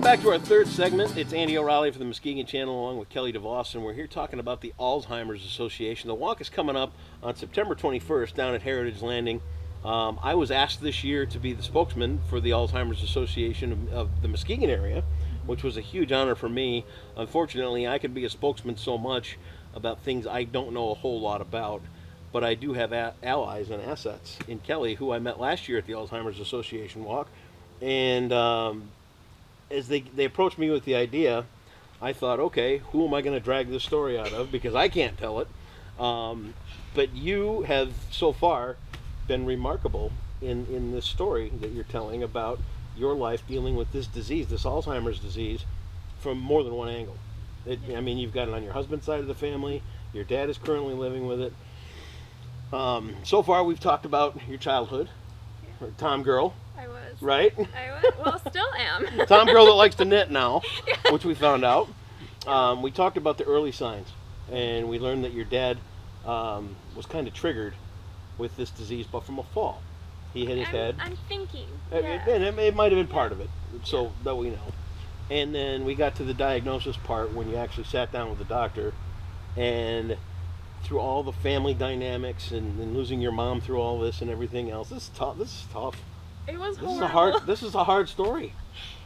back to our third segment. It's Andy O'Reilly from the Muskegon Channel along with Kelly DeVos, and we're here talking about the Alzheimer's Association. The walk is coming up on September 21st down at Heritage Landing. I was asked this year to be the spokesman for the Alzheimer's Association of the Muskegon area, which was a huge honor for me. Unfortunately, I can be a spokesman so much about things I don't know a whole lot about, but I do have allies and assets in Kelly, who I met last year at the Alzheimer's Association walk. And as they approached me with the idea, I thought, okay, who am I going to drag this story out of? Because I can't tell it. But you have so far been remarkable in this story that you're telling about your life dealing with this disease, this Alzheimer's disease, from more than one angle. I mean, you've got it on your husband's side of the family. Your dad is currently living with it. So far, we've talked about your childhood, Tom girl. I was. Right? I was. Well, still am. Tom girl that likes to knit now, which we found out. We talked about the early signs, and we learned that your dad was kind of triggered with this disease, but from a fall. He hit his head. I'm thinking. And it might have been part of it, so that we know. And then we got to the diagnosis part when you actually sat down with the doctor, and through all the family dynamics and losing your mom through all this and everything else, this is tough. It was horrible. This is a hard story.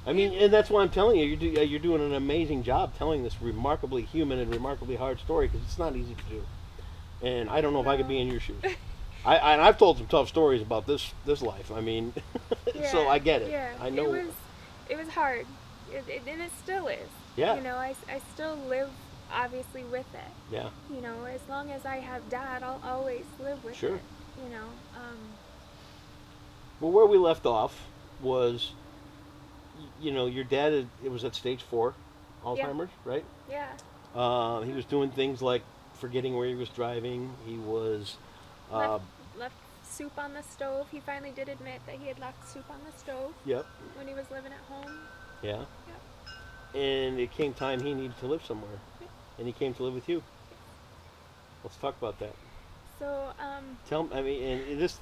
I mean, and that's why I'm telling you, you're doing an amazing job telling this remarkably human and remarkably hard story, because it's not easy to do. And I don't know if I could be in your shoes. I've told some tough stories about this life. I mean, so I get it. Yeah, I know. It was hard, and it still is. Yeah. You know, I still live obviously with it. Yeah. You know, as long as I have Dad, I'll always live with it. Sure. You know. Well, where we left off was, you know, your dad, it was at stage 4 Alzheimer's, right? Yeah. He was doing things like forgetting where he was driving. He was left soup on the stove. He finally did admit that he had left soup on the stove. Yep. When he was living at home. Yeah. Yep. And it came time he needed to live somewhere. Yep. And he came to live with you. Let's talk about that. So, tell me, I mean, and this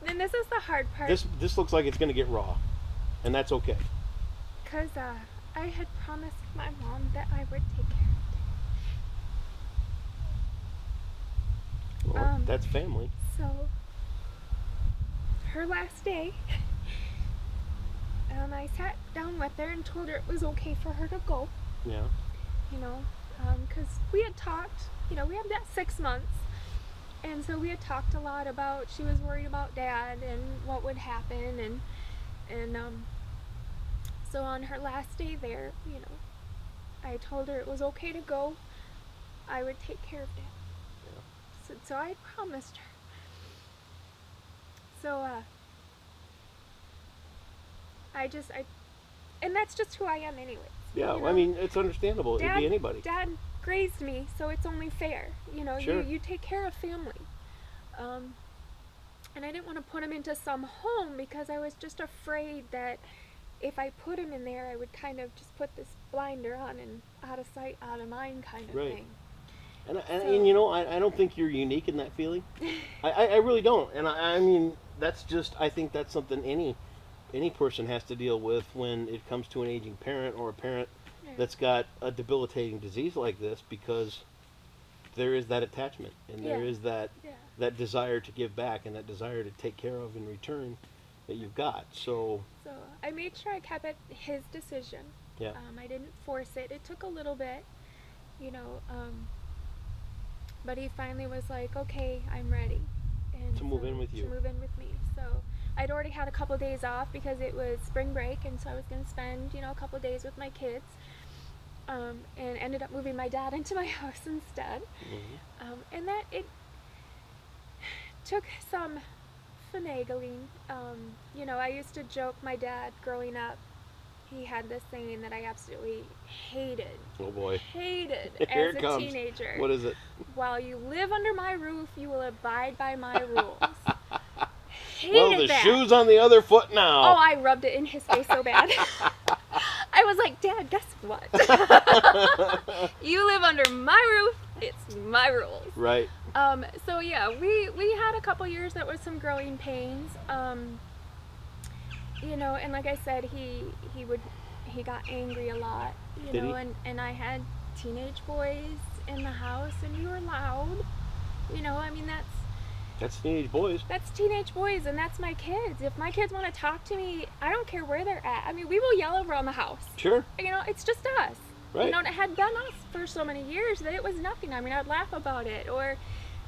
and this is the hard part. This looks like it's going to get raw, and that's okay. Because I had promised my mom that I would take care of Dad. Well, that's family. So, her last day, I sat down with her and told her it was okay for her to go. Yeah. You know, because we had talked, you know, we had that 6 months. And so we had talked a lot about, she was worried about Dad and what would happen, and so on her last day there, you know, I told her it was okay to go. I would take care of Dad. Yeah. So I had promised her. So and that's just who I am anyway. Yeah, you know? I mean, it's understandable. It'd be anybody. Dad raised me, so it's only fair. You know, sure. you take care of family. And I didn't want to put him into some home because I was just afraid that if I put him in there, I would kind of just put this blinder on and out of sight, out of mind kind of thing. And you know, I don't think you're unique in that feeling. I really don't. And I mean, that's just, I think that's something any person has to deal with when it comes to an aging parent or a parent that's got a debilitating disease like this, because there is that attachment and there is that desire to give back and that desire to take care of in return that you've got. So I made sure I kept it his decision. Yeah. I didn't force it. It took a little bit, you know, but he finally was like, okay, I'm ready. And to move in with you. To move in with me. So I'd already had a couple of days off because it was spring break, and so I was going to spend, you know, a couple of days with my kids. And ended up moving my dad into my house instead. Mm-hmm. And that it took some finagling. You know, I used to joke, my dad growing up, he had this saying that I absolutely hated. Oh boy. Hated Here as it a comes. teenager. What is it? While you live under my roof, you will abide by my rules. Well, the shoe's on the other foot now. Oh, I rubbed it in his face so bad. I was like, Dad, guess what? You live under my roof. It's my rules. Right. So yeah, we had a couple years that was some growing pains. You know, and like I said, he he got angry a lot, you Did know, he? and I had teenage boys in the house, and you were loud, you know. I mean, That's teenage boys. that's teenage boys, and that's my kids. If my kids want to talk to me, I don't care where they're at. I mean, we will yell around the house. Sure. You know, it's just us. Right. You know, and it had been us for so many years that it was nothing. I mean, I'd laugh about it. Or,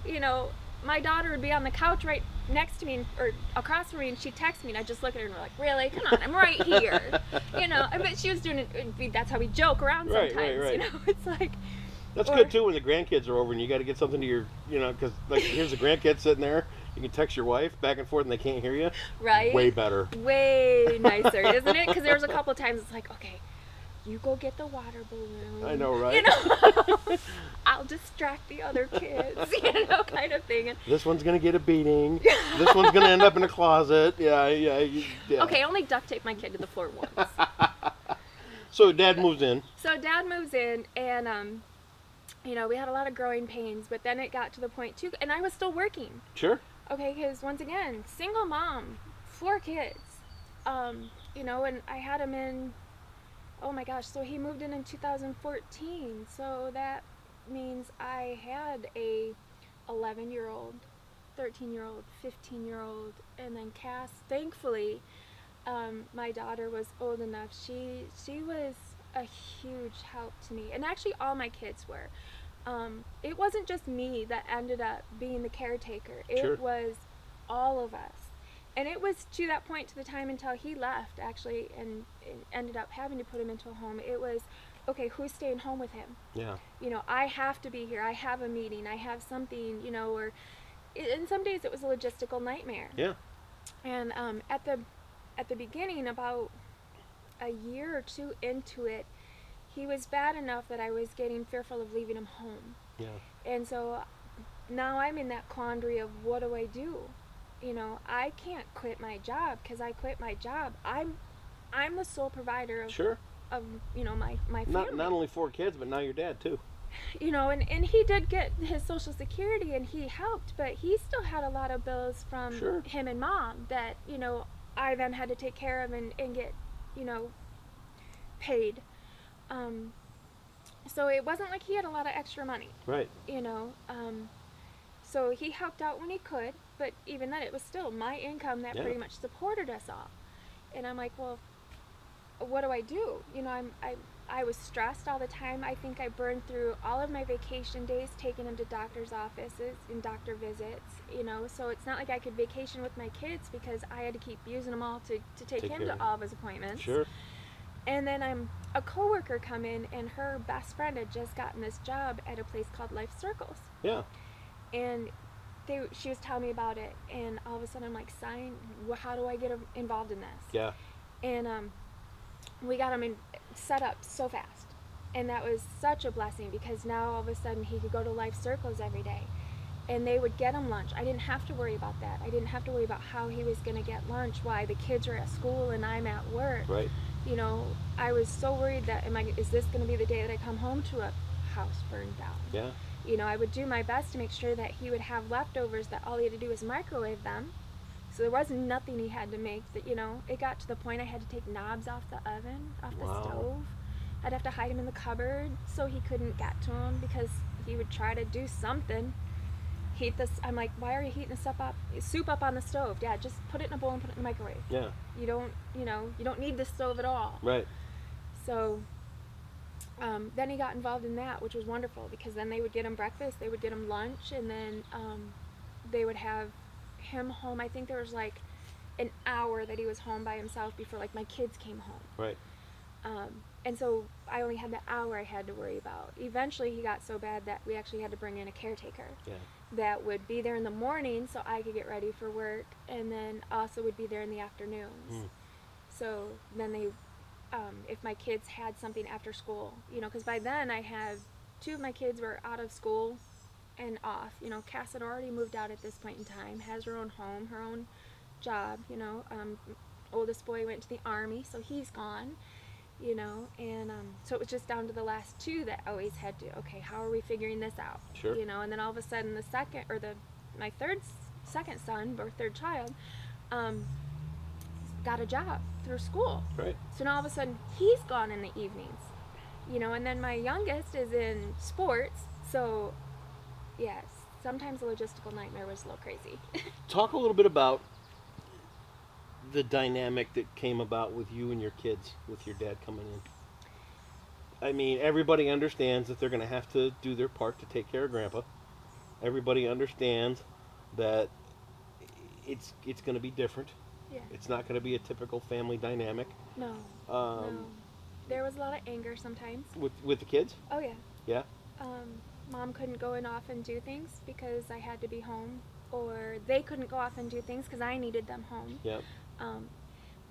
you know, my daughter would be on the couch right next to me or across from me, and she'd text me, and I'd just look at her and be like, really? Come on, I'm right here. You know, but she was doing it, that's how we joke around Right, sometimes. right. You know, it's like... That's or- good too when the grandkids are over and you got to get something to your, you know, because like here's a grandkid sitting there. You can text your wife back and forth and they can't hear you. Right? Way better. Way nicer, isn't it? Because there was a couple of times it's like, okay, you go get the water balloon. I know, right? You know, I'll distract the other kids, you know, kind of thing. And, This one's gonna get a beating. This one's gonna end up in a closet. Yeah. okay, I only duct taped my kid to the floor once. So Dad moves in. So Dad moves in, and you know, we had a lot of growing pains, but then it got to the point too, and I was still working. Sure. Okay, because once again, single mom, 4 kids. You know, and I had him in, oh my gosh, so he moved in 2014. So that means I had a 11-year-old, 13-year-old, 15-year-old, and then Cass, thankfully, my daughter was old enough. She was a huge help to me, and actually all my kids were. It wasn't just me that ended up being the caretaker. It Sure. was all of us. And it was to that point, to the time until he left, actually, and ended up having to put him into a home. It was, okay, who's staying home with him? Yeah. You know, I have to be here. I have a meeting. I have something, you know, or... And some days it was a logistical nightmare. Yeah. And at the beginning, about a year or 2 into it, he was bad enough that I was getting fearful of leaving him home. Yeah. And so now I'm in that quandary of what do I do? You know, I can't quit my job, because I quit my job, I'm the sole provider of, Sure. of you know, my family. Not only 4 kids, but now your dad too. You know, and he did get his Social Security, and he helped, but he still had a lot of bills from Sure. him and Mom that, you know, I then had to take care of and get, you know, paid. So it wasn't like he had a lot of extra money, Right. you know. So he helped out when he could, but even then it was still my income that Yeah. pretty much supported us all. And I'm like, well, what do I do? You know, I was stressed all the time. I think I burned through all of my vacation days taking him to doctor's offices and doctor visits, you know. So it's not like I could vacation with my kids because I had to keep using them all to take him care to of all of his appointments. Sure. And then a coworker come in, and her best friend had just gotten this job at a place called Life Circles. Yeah. And she was telling me about it, and all of a sudden I'm like, how do I get involved in this? Yeah. And we got him set up so fast, and that was such a blessing, because now all of a sudden he could go to Life Circles every day, and they would get him lunch. I didn't have to worry about that. I didn't have to worry about how he was going to get lunch while the kids were at school and I'm at work. Right. You know, I was so worried that, is this going to be the day that I come home to a house burned down? Yeah. You know, I would do my best to make sure that he would have leftovers, that all he had to do was microwave them. So there wasn't nothing he had to make. That, you know, it got to the point I had to take knobs off the oven, off the Wow. stove. I'd have to hide him in the cupboard so he couldn't get to him, because he would try to do something. Heat this. I'm like, why are you heating this soup up on the stove? Dad, just put it in a bowl and put it in the microwave. Yeah. You don't need the stove at all. Right. So then he got involved in that, which was wonderful, because then they would get him breakfast, they would get him lunch, and then they would have him home. I think there was like an hour that he was home by himself before like my kids came home. Right. And so I only had the hour I had to worry about. Eventually he got so bad that we actually had to bring in a caretaker. Yeah. That would be there in the morning so I could get ready for work, and then also would be there in the afternoons. Mm. So then they, if my kids had something after school, you know, because by then I had 2 of my kids were out of school and off. You know, Cass had already moved out at this point in time, has her own home, her own job, you know. Oldest boy went to the Army, so he's gone, you know, and so it was just down to the last 2 that always had to, okay, how are we figuring this out? Sure. You know, and then all of a sudden my second son, or third child, got a job through school. Right. So now all of a sudden he's gone in the evenings, and then my youngest is in sports. So, yes, sometimes the logistical nightmare was a little crazy. Talk a little bit about the dynamic that came about with you and your kids, with your dad coming in. I mean, everybody understands that they're going to have to do their part to take care of Grandpa. Everybody understands that it's going to be different. Yeah. It's not going to be a typical family dynamic. No. No. There was a lot of anger sometimes. With the kids? Oh, yeah. Yeah. Mom couldn't go off and do things because I had to be home, or they couldn't go off and do things because I needed them home. Yeah.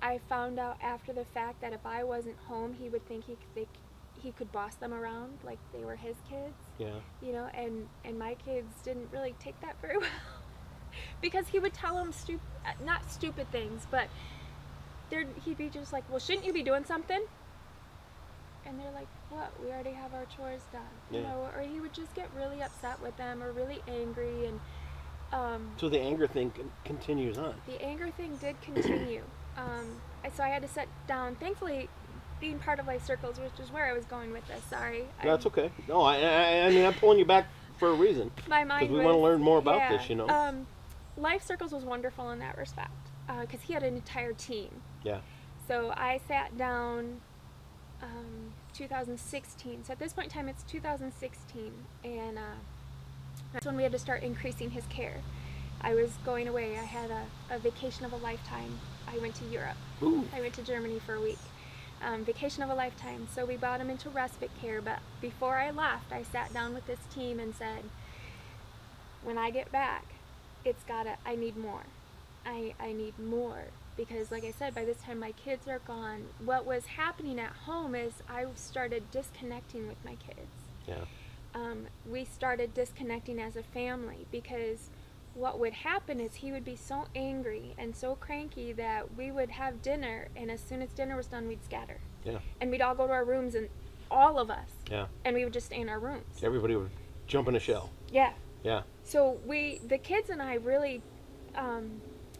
I found out after the fact that if I wasn't home, he would think he could boss them around like they were his kids. Yeah. And my kids didn't really take that very well because he would tell them not stupid things, but he'd be just like, well, shouldn't you be doing something? And they're like, what? We already have our chores done. Yeah. Or he would just get really upset with them or really angry. And so the anger thing continues on. the anger thing did continue. So I had to sit down. Thankfully, being part of Life Circles, which is where I was going with this. Sorry. That's okay. No, I mean, I'm pulling you back for a reason. My mind because we want to learn more about yeah, this, Life Circles was wonderful in that respect because he had an entire team. Yeah. So I sat down 2016. So at this point in time, it's 2016. And that's when we had to start increasing his care. I was going away. I had a vacation of a lifetime. I went to Europe. Ooh. I went to Germany for a week. Vacation of a lifetime. So we brought him into respite care. But before I left, I sat down with this team and said, when I get back, I need more. I need more. Because like I said, by this time my kids are gone. What was happening at home is I started disconnecting with my kids. Yeah. We started disconnecting as a family because what would happen is he would be so angry and so cranky that we would have dinner, and as soon as dinner was done, we'd scatter. Yeah. And we'd all go to our rooms, and all of us. Yeah. And we would just stay in our rooms. Everybody would jump in a shell. Yeah. Yeah. So the kids and I really,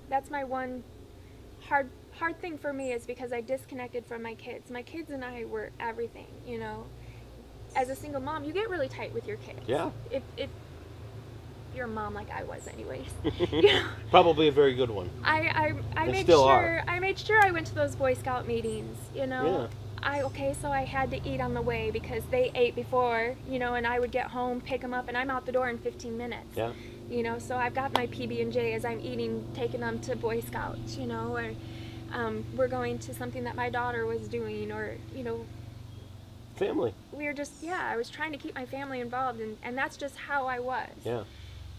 that's my one hard thing for me is because I disconnected from my kids. My kids and I were everything, As a single mom, you get really tight with your kids. Yeah. If you're a mom like I was anyways. Probably a very good one. I made still sure are. I made sure I went to those Boy Scout meetings, Yeah. So I had to eat on the way because they ate before, and I would get home, pick them up, and I'm out the door in 15 minutes. Yeah. So I've got my PB&J as I'm eating, taking them to Boy Scouts, or we're going to something that my daughter was doing, or, Family. we were just, I was trying to keep my family involved, and that's just how I was. Yeah.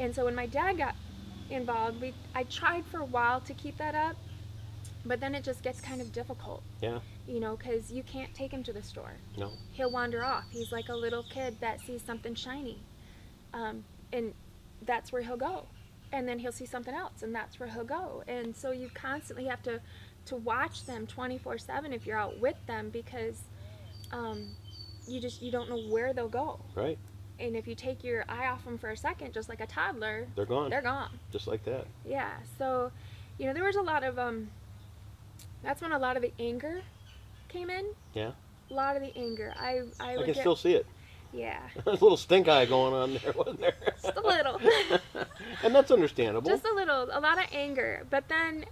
And so when my dad got involved, I tried for a while to keep that up, but then it just gets kind of difficult. Yeah. Because you can't take him to the store. No. He'll wander off. He's like a little kid that sees something shiny. And that's where he'll go. And then he'll see something else, and that's where he'll go. And so you constantly have to watch them 24/7 if you're out with them, because you don't know where they'll go. Right. And if you take your eye off them for a second, just like a toddler, They're gone. They're gone. Just like that. Yeah. So, there was a lot of that's when a lot of the anger came in. Yeah. A lot of the anger. I can still see it. Yeah. There's a little stink eye going on there, wasn't there? Just a little. And that's understandable. Just a little. A lot of anger. But then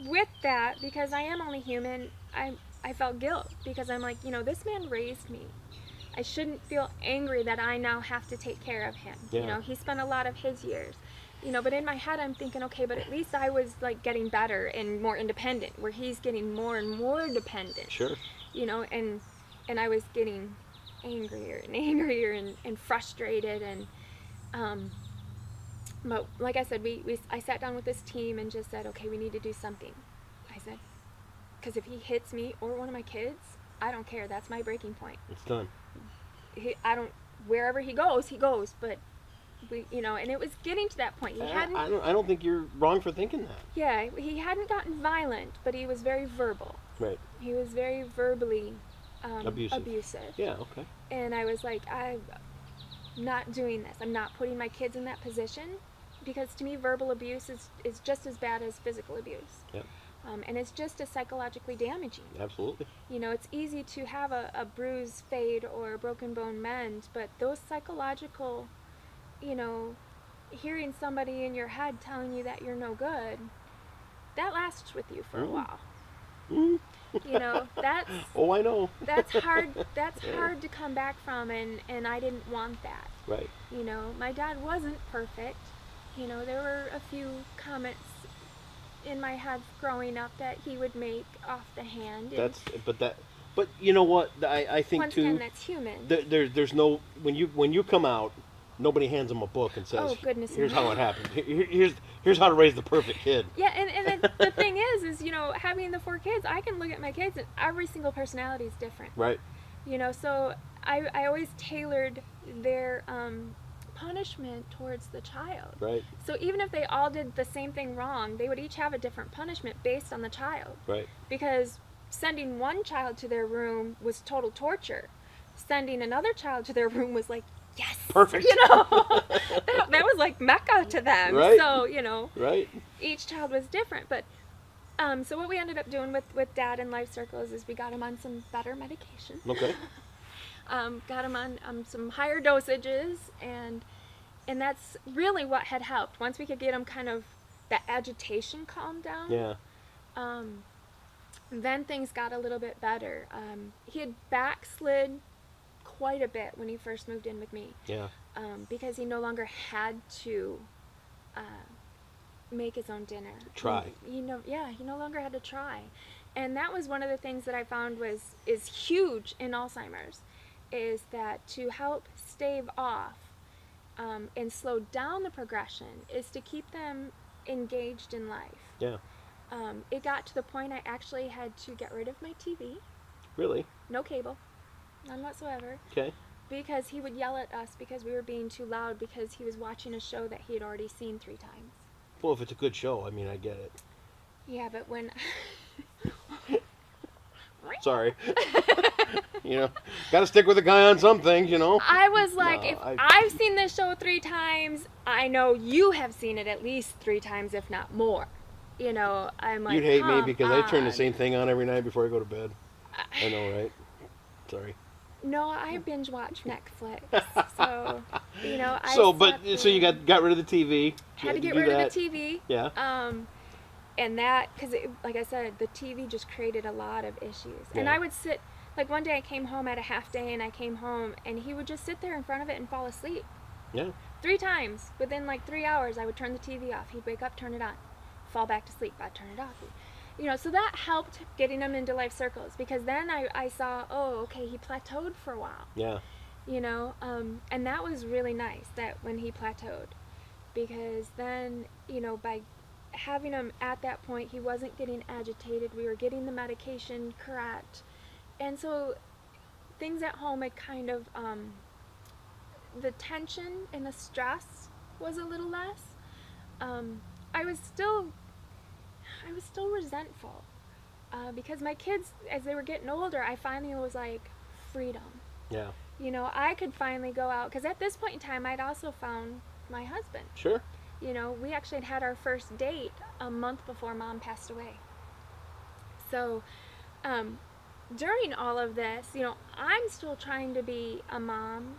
with that, because I am only human, I felt guilt because I'm like, this man raised me. I shouldn't feel angry that I now have to take care of him. Yeah. He spent a lot of his years. But in my head I'm thinking, okay, but at least I was like getting better and more independent, where he's getting more and more dependent. Sure. And I was getting angrier and angrier and frustrated, and but like I said, I sat down with this team and just said, okay, we need to do something. I said, because if he hits me or one of my kids, I don't care. That's my breaking point. It's done. Wherever he goes, but and it was getting to that point. I don't think you're wrong for thinking that. Yeah, he hadn't gotten violent, but he was very verbal. Right. He was very verbally abusive. Yeah, okay. And I was like, I'm not doing this. I'm not putting my kids in that position, because to me verbal abuse is just as bad as physical abuse. Yep. And it's just as psychologically damaging. Absolutely. You know, it's easy to have a bruise fade or a broken bone mend, but those psychological, you know, hearing somebody in your head telling you that you're no good, that lasts with you for a while. Mm. You know, that's Oh, I know. that's hard. That's hard to come back from, and I didn't want that. Right. You know, my dad wasn't perfect. You know, there were a few comments in my head growing up that he would make off the hand. And but you know what? I think once too. again, that's human. There's no when you come out, nobody hands them a book and says, Oh, goodness "Here's no. how it happened. Here's how to raise the perfect kid." Yeah, and the thing is, you know, having the 4 kids, I can look at my kids and every single personality is different. Right. You know, so I always tailored their punishment towards the child. Right. So even if they all did the same thing wrong, they would each have a different punishment based on the child. Right. Because sending one child to their room was total torture. Sending another child to their room was like, yes, Perfect. You know, that was like Mecca to them. Right. So, you know, Right. each child was different. But so what we ended up doing with Dad in Life Circles is we got him on some better medication. Okay. Got him on some higher dosages, and that's really what had helped. Once we could get him kind of that agitation calmed down, Yeah. then things got a little bit better. He had backslid quite a bit when he first moved in with me. Yeah. Because he no longer had to make his own dinner. Try. He no longer had to try. And that was one of the things that I found is huge in Alzheimer's, is that to help stave off and slow down the progression is to keep them engaged in life. Yeah. It got to the point I actually had to get rid of my TV. Really? No cable. None whatsoever. Okay. Because he would yell at us because we were being too loud because he was watching a show that he had already seen 3 times. Well, if it's a good show, I mean, I get it. Yeah, but when... Sorry. You know, got to stick with the guy on some things, you know. I was like, No, if I've seen this show 3 times, I know you have seen it at least 3 times, if not more. You know, I'm like, You'd hate me come because I turn the on. same thing on every night before I go to bed. I know, right? Sorry. No, I binge watch Netflix. So, you know, So you got rid of the TV. had to You get do rid that. of the TV. Yeah. And that, because like I said, the TV just created a lot of issues. And Yeah. I would sit, like one day I came home at a half day and I came home and he would just sit there in front of it and fall asleep. Yeah. 3 times. Within like 3 hours, I would turn the TV off. He'd wake up, turn it on. Fall back to sleep. I'd turn it off. You know, so that helped getting him into Life Circles, because then I saw, oh, okay, he plateaued for a while. Yeah. You know, and that was really nice, that when he plateaued, because then, you know, by having him at that point, he wasn't getting agitated. We were getting the medication correct. And so things at home had kind of, the tension and the stress was a little less. I was still resentful because my kids, as they were getting older, I finally was like, freedom. Yeah. You know, I could finally go out, because at this point in time, I'd also found my husband. Sure. You know, we actually had our first date a month before Mom passed away. So, during all of this, you know, I'm still trying to be a mom,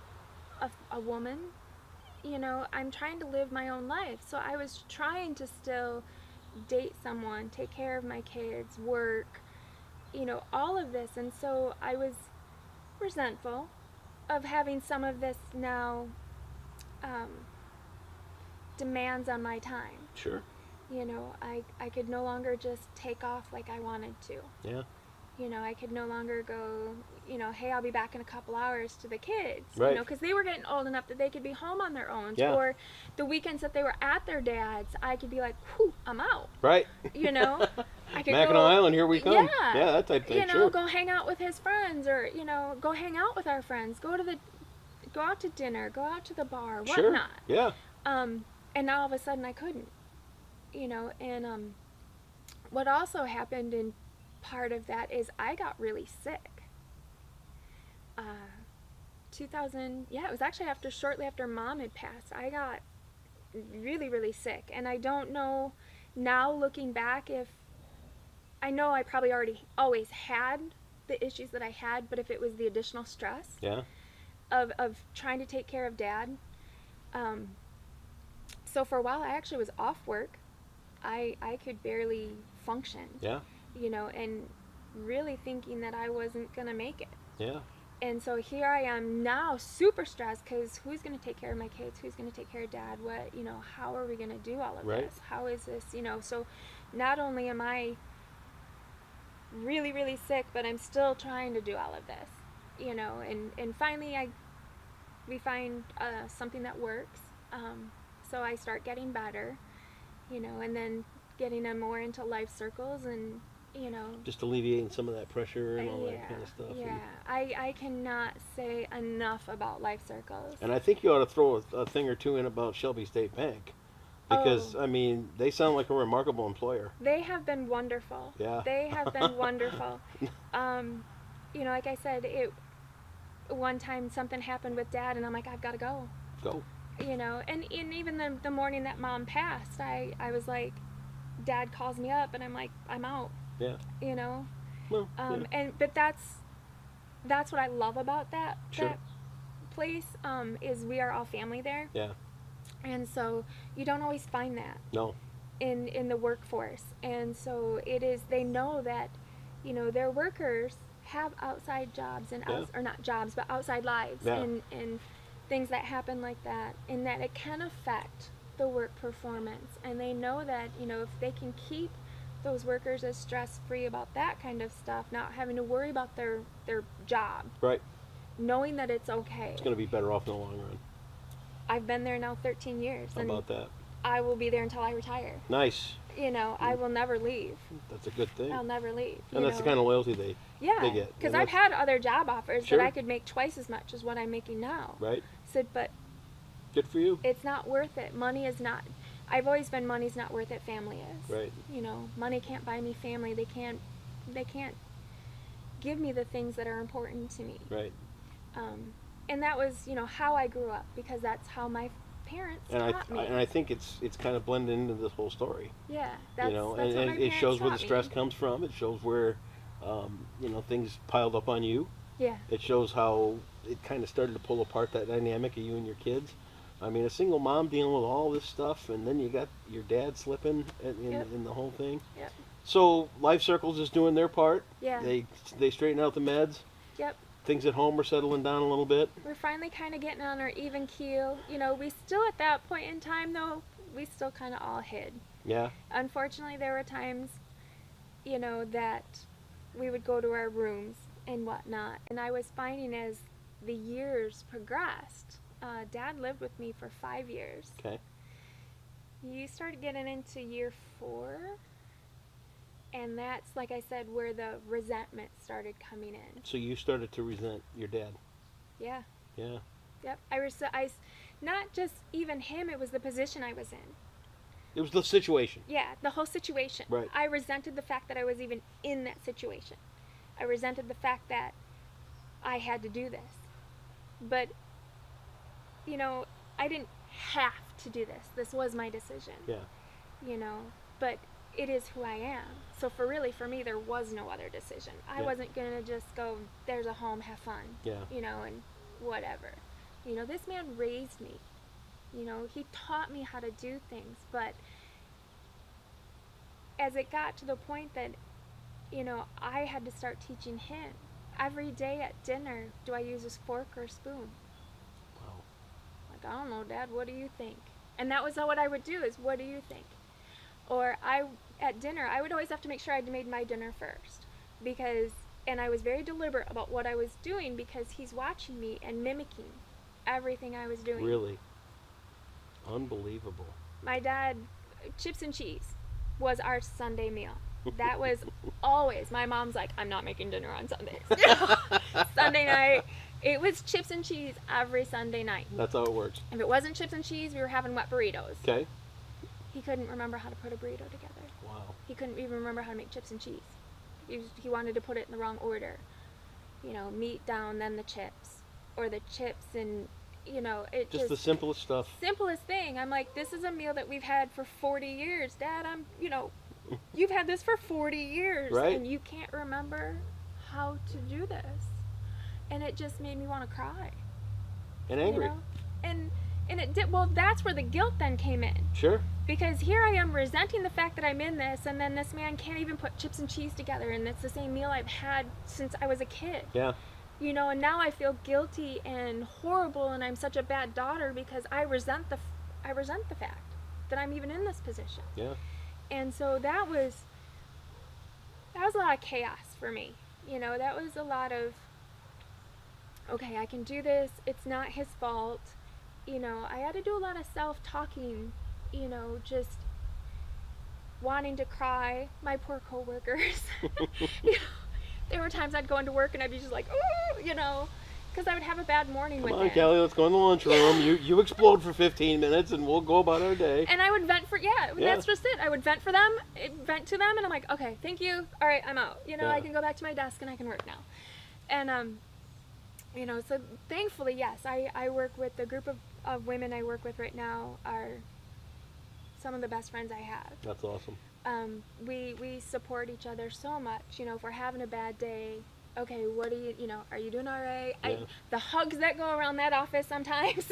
a woman. You know, I'm trying to live my own life. So I was trying to still date someone, take care of my kids, work, you know, all of this. And so I was resentful of having some of this now demands on my time. Sure. You know, I could no longer just take off like I wanted to. Yeah. You know, I could no longer go, you know, hey, I'll be back in a couple hours to the kids. Right. You know, because they were getting old enough that they could be home on their own. Yeah. Or the weekends that they were at their dad's, I could be like, whew, I'm out. Right. You know? I could Mackinac go, Island, here we come. Yeah. Yeah, that type thing. You know, Sure. go hang out with his friends, or, you know, go hang out with our friends. Go out to dinner, go out to the bar, whatnot. Sure. Yeah. And now all of a sudden I couldn't. You know, and what also happened in part of that is I got really sick. 2000, yeah, it was actually shortly after Mom had passed. I got really, really sick, and I don't know now, looking back, if I know I probably already always had the issues that I had, but if it was the additional stress Yeah. of trying to take care of Dad, so for a while I actually was off work. I could barely function. Yeah. And really thinking that I wasn't gonna make it. Yeah. And so here I am now, super stressed, because who's going to take care of my kids? Who's going to take care of Dad? What, how are we going to do all of Right. this? How is this, so not only am I really, really sick, but I'm still trying to do all of this, and finally we find something that works. So I start getting better, and then getting them more into life circles and, Just alleviating some of that pressure and all yeah, that kind of stuff. yeah. I cannot say enough about life circles. And I think you ought to throw a thing or two in about Shelby State Bank. Because, I mean, they sound like a remarkable employer. They have been wonderful. Yeah. They have been wonderful. Like I said, one time something happened with Dad, and I'm like, I've got to go. Go. And even the morning that Mom passed, I was like, Dad calls me up, and I'm like, I'm out. Yeah. Well, yeah. But that's what I love about that Sure. place, is we are all family there. Yeah. And so you don't always find that No. in the workforce. And so they know that, their workers have outside jobs and Yeah. or not jobs, but outside lives, Yeah. and things that happen like that, and that it can affect the work performance. And they know that, if they can keep those workers as stress-free about that kind of stuff, not having to worry about their job, Right. knowing that it's okay. It's going to be better off in the long run. I've been there now 13 years, How and about that? I will be there until I retire. Nice. I will never leave. That's a good thing. I'll never leave. And that's the kind of loyalty they yeah, get. because And I've had other job offers Sure. that I could make twice as much as what I'm making now. Right. Said, but Good for you. it's not worth it. Money is not. I've always been money's not worth it. Family is. Right. Money can't buy me family. They can't give me the things that are important to me. Right. And that was how I grew up, because that's how my parents taught me. And I think it's kind of blended into this whole story. Yeah, that's and what my it parents shows where the taught stress me. comes from. It shows where things piled up on you. Yeah. It shows how it kind of started to pull apart that dynamic of you and your kids. I mean, a single mom dealing with all this stuff, and then you got your dad slipping in the whole thing. Yep. So Life Circle's just doing their part. Yeah. They straighten out the meds. Yep. Things at home are settling down a little bit. We're finally kind of getting on our even keel. We still, at that point in time, though, we still kind of all hid. Yeah. Unfortunately, there were times, that we would go to our rooms and whatnot. And I was finding, as the years progressed, Dad lived with me for 5 years. Okay. You started getting into year 4. And that's, like I said, where the resentment started coming in. So you started to resent your dad. Yeah. Yeah. Yep. Not just even him, it was the position I was in. It was the situation. Yeah, the whole situation. Right. I resented the fact that I was even in that situation. I resented the fact that I had to do this. But, I didn't have to do this. This was my decision. Yeah. But it is who I am. So for me, there was no other decision. I Yeah. wasn't going to just go, there's a home, have fun. Yeah. And whatever. This man raised me. He taught me how to do things. But as it got to the point that, I had to start teaching him. Every day at dinner, do I use a fork or a spoon? Wow. Like, I don't know, Dad, what do you think? And that was what I would do, is, what do you think? Or at dinner, I would always have to make sure I'd made my dinner first. And I was very deliberate about what I was doing, because he's watching me and mimicking everything I was doing. Really? Unbelievable. My dad, chips and cheese was our Sunday meal. That was always, my mom's like, I'm not making dinner on Sundays. Sunday night, it was chips and cheese every Sunday night. That's how it works. If it wasn't chips and cheese, we were having wet burritos. Okay. He couldn't remember how to put a burrito together. Wow. He couldn't even remember how to make chips and cheese. He wanted to put it in the wrong order. Meat down, then the chips. Or the chips and, it Just the simplest stuff. simplest thing. I'm like, this is a meal that we've had for 40 years. Dad, You've had this for 40 years, Right. and you can't remember how to do this. And it just made me want to cry. And angry. You know? And it did. Well, that's where the guilt then came in. Sure. Because here I am resenting the fact that I'm in this, and then this man can't even put chips and cheese together, and it's the same meal I've had since I was a kid. Yeah. You know, and now I feel guilty and horrible, and I'm such a bad daughter because I resent the fact that I'm even in this position. Yeah. And so that was a lot of chaos for me. You know, that was a lot of, okay, I can do this. It's not his fault. You know, I had to do a lot of self-talking, you know, just wanting to cry. My poor coworkers. You know, there were times I'd go into work and I'd be just like, ooh, you know, because I would have a bad morning with Come on, him. Kelly, let's go in the lunchroom. You explode for 15 minutes and we'll go about our day. And I would vent for, Yeah. that's just it. I would vent to them, and I'm like, okay, thank you. All right, I'm out. You know, Yeah. I can go back to my desk and I can work now. And, you know, so thankfully, yes, I work with the group of women I work with right now are some of the best friends I have. That's awesome. We support each other so much. You know, if we're having a bad day, okay, what are you know, are you doing all right? Yeah. The hugs that go around that office sometimes.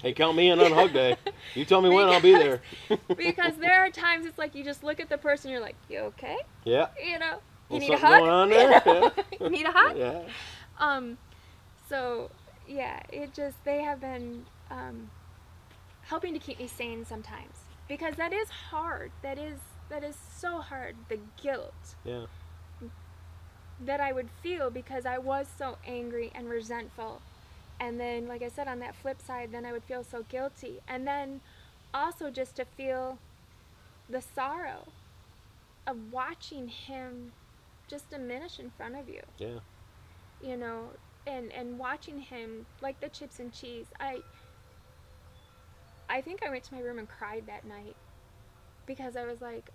Hey, count me in on hug day. You tell me when, I'll be there. Because there are times it's like you just look at the person, you're like, you okay? Yeah. You know, you Well, need a something hug? going on there? You know? Yeah. You need a hug? Yeah. So, yeah, they have been helping to keep me sane sometimes. Because that is hard. That is so hard, the guilt Yeah. that I would feel because I was so angry and resentful. And then, like I said, on that flip side, then I would feel so guilty. And then also just to feel the sorrow of watching him just diminish in front of you. Yeah. You know, and watching him, like the chips and cheese. I think I went to my room and cried that night because I was like,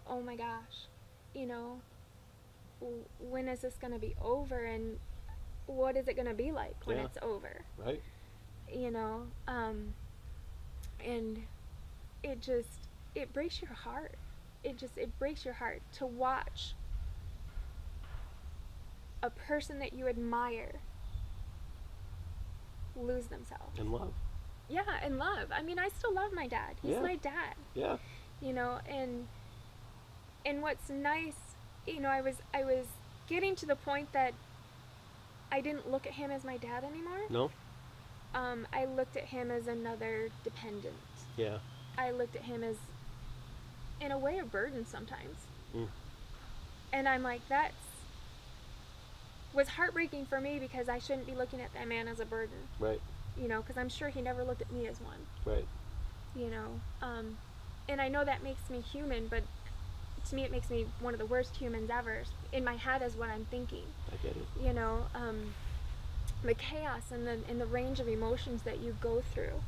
oh my gosh, you know, when is this going to be over, and what is it going to be like when Yeah. it's over? Right. You know, and it breaks your heart. It breaks your heart to watch a person that you admire lose themselves. And love. Yeah, and love. I mean, I still love my dad. He's Yeah. my dad. Yeah. You know, and what's nice, you know, I was getting to the point that I didn't look at him as my dad anymore. No? I looked at him as another dependent. Yeah. I looked at him as, in a way, a burden sometimes. Mm. And I'm like, was heartbreaking for me because I shouldn't be looking at that man as a burden. Right. You know, because I'm sure he never looked at me as one. Right. You know, and I know that makes me human, but to me it makes me one of the worst humans ever. In my head is what I'm thinking. I get it. You know, the chaos and the range of emotions that you go through,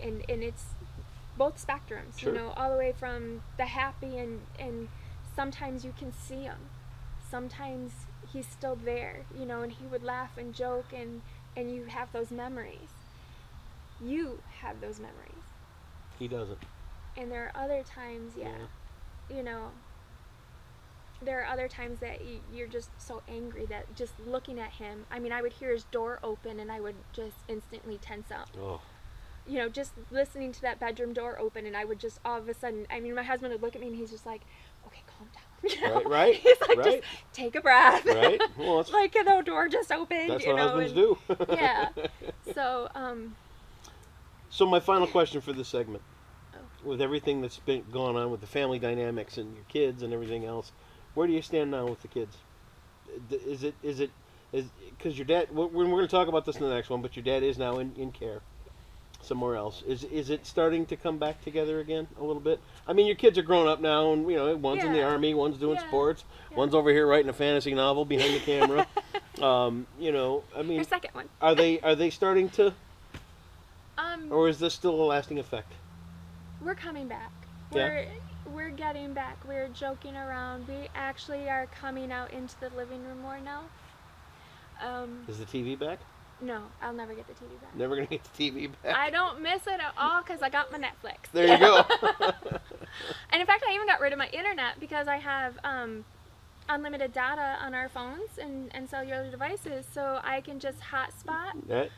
and it's both spectrums. Sure. You know, all the way from the happy and sometimes you can see him, sometimes he's still there. You know, and he would laugh and joke and you have those memories. You have those memories. He doesn't. And there are other times, you know, there are other times that you're just so angry that just looking at him, I mean, I would hear his door open and I would just instantly tense up. Oh. You know, just listening to that bedroom door open, and I would just all of a sudden, I mean, my husband would look at me and he's just like, okay, calm down. You know? Right. He's like, Right. just take a breath. Right. Well, that's, Like, the door just opened. that's you what know, husbands and, do. Yeah. So, So my final question for this segment, Oh. with everything that's been going on with the family dynamics and your kids and everything else, where do you stand now with the kids? Is it because your dad? We're going to talk about this in the next one, but your dad is now in care somewhere else. Is it starting to come back together again a little bit? I mean, your kids are grown up now, and you know, one's in the Yeah. army, one's doing Yeah. sports, Yeah. one's over here writing a fantasy novel behind the camera. You know, I mean, your second one. are they starting to, Um, or is this still a lasting effect? We're coming back. Yeah. We're getting back. We're joking around. We actually are coming out into the living room more now. Is the TV back? No, I'll never get the TV back. Never gonna get the TV back. I don't miss it at all because I got my Netflix. There you go. And in fact, I even got got rid of my internet because I have unlimited data on our phones and cellular devices, so I can just hotspot. That,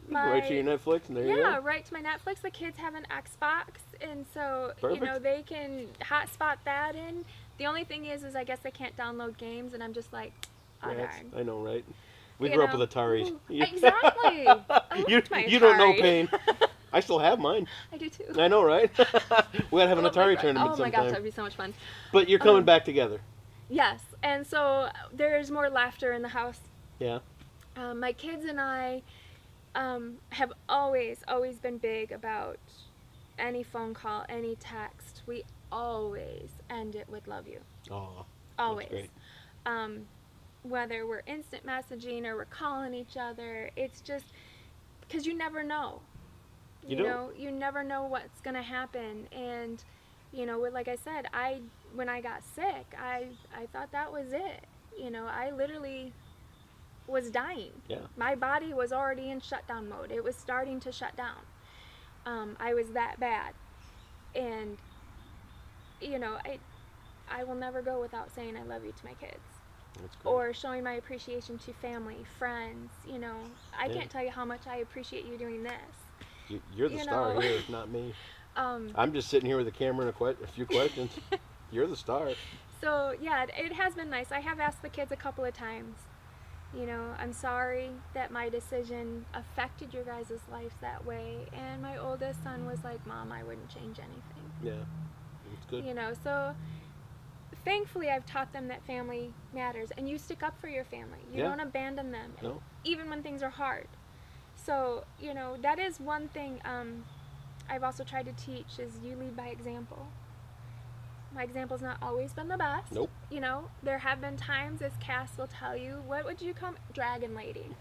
right to your Netflix, and there you go. Yeah, right to my Netflix. The kids have an Xbox, and so Perfect. you know they can hotspot that in. The only thing is I guess they can't download games, and I'm just like, oh Rats. darn. I know, right? We You grew up know? with Ataris. Ooh, exactly. I you loved my you don't know Atari. pain. I still have mine. I do too. I know, right? We gotta have an I love my Atari fri- tournament Oh my gosh, sometime. that'd be so much fun. But you're coming back together. Yes, and so there's more laughter in the house. Yeah. My kids and I have always been big about any phone call, any text. We always end it with "love you." Oh. Always. That's great. Whether we're instant messaging or we're calling each other, it's just because you never know. You know, you never know what's gonna happen, and you know, like I said, when I got sick, I thought that was it. You know, I literally was dying. Yeah. My body was already in shutdown mode. It was starting to shut down. I was that bad, and you know, I will never go without saying I love you to my kids. That's great. Or showing my appreciation to family, friends. You know, I Yeah. can't tell you how much I appreciate you doing this. You're the you star know. here, not me. Um, I'm just sitting here with a camera and a few questions. You're the star. So yeah, it has been nice. I have asked the kids a couple of times, you know, I'm sorry that my decision affected your guys' lives that way. And my oldest son was like, Mom, I wouldn't change anything. Yeah. It's good. You know, so thankfully I've taught them that family matters, and you stick up for your family. You Yeah. don't abandon them, No. even when things are hard. So, you know, that is one thing I've also tried to teach is you lead by example. My example's not always been the best. Nope. You know, there have been times, as Cass will tell you, what would you call Dragon Lady?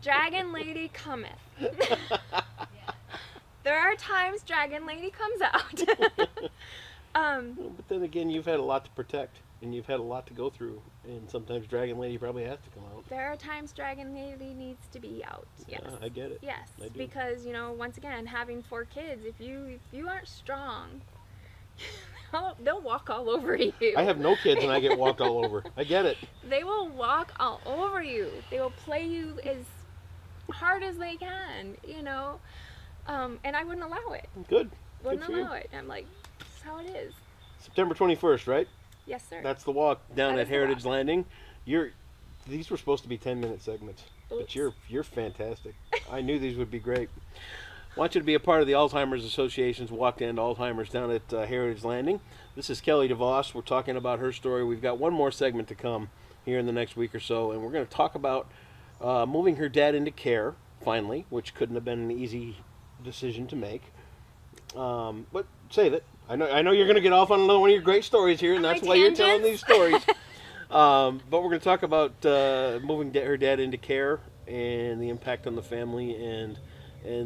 Dragon Lady cometh. There are times Dragon Lady comes out. But then again, you've had a lot to protect, and you've had a lot to go through, and sometimes Dragon Lady probably has to come out. There are times Dragon Lady needs to be out. Yes. Yeah, I get it. Yes, I do. because you know, once again, having 4 kids, if you aren't strong, they'll walk all over you. I have no kids, and I get walked all over. I get it. They will walk all over you. They will play you as hard as they can, you know. And I wouldn't allow it. Good. Wouldn't Good for you. allow it. I'm like, this is how it is. September 21st, right? Yes, sir. That's the walk down That at is the Heritage walk. Landing. These were supposed to be 10-minute segments, but Oops. you're fantastic. I knew these would be great. Want you to be a part of the Alzheimer's Association's Walk to End Alzheimer's down at Heritage Landing. This is Kelly DeVos. We're talking about her story. We've got one more segment to come here in the next week or so, and we're going to talk about moving her dad into care, finally, which couldn't have been an easy decision to make. But save it. I know you're going to get off on another one of your great stories here, and My that's why you're telling these tangents. stories. But we're going to talk about moving her dad into care and the impact on the family and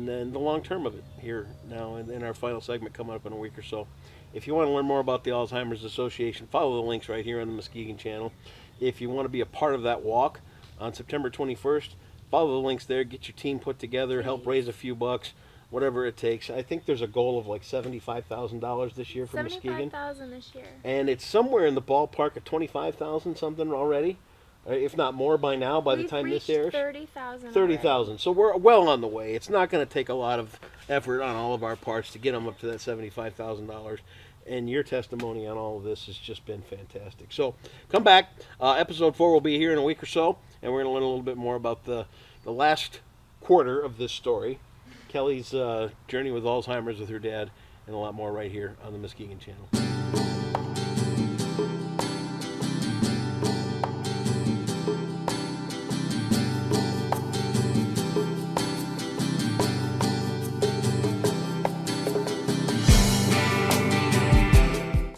then the long term of it here now in our final segment coming up in a week or so. If you want to learn more about the Alzheimer's Association, follow the links right here on the Muskegon channel. If you want to be a part of that walk on September 21st, follow the links there, get your team put together, help raise a few bucks, whatever it takes. I think there's a goal of like $75,000 this year for Muskegon. $75,000 this year. And it's somewhere in the ballpark of 25,000 something already, if not more by now, by the We've time this reached airs. 30,000. 30,000. So we're well on the way. It's not going to take a lot of effort on all of our parts to get them up to that $75,000. And your testimony on all of this has just been fantastic. So come back. Episode 4 will be here in a week or so, and we're going to learn a little bit more about the last quarter of this story, Kelly's journey with Alzheimer's with her dad, and a lot more right here on the Muskegon channel.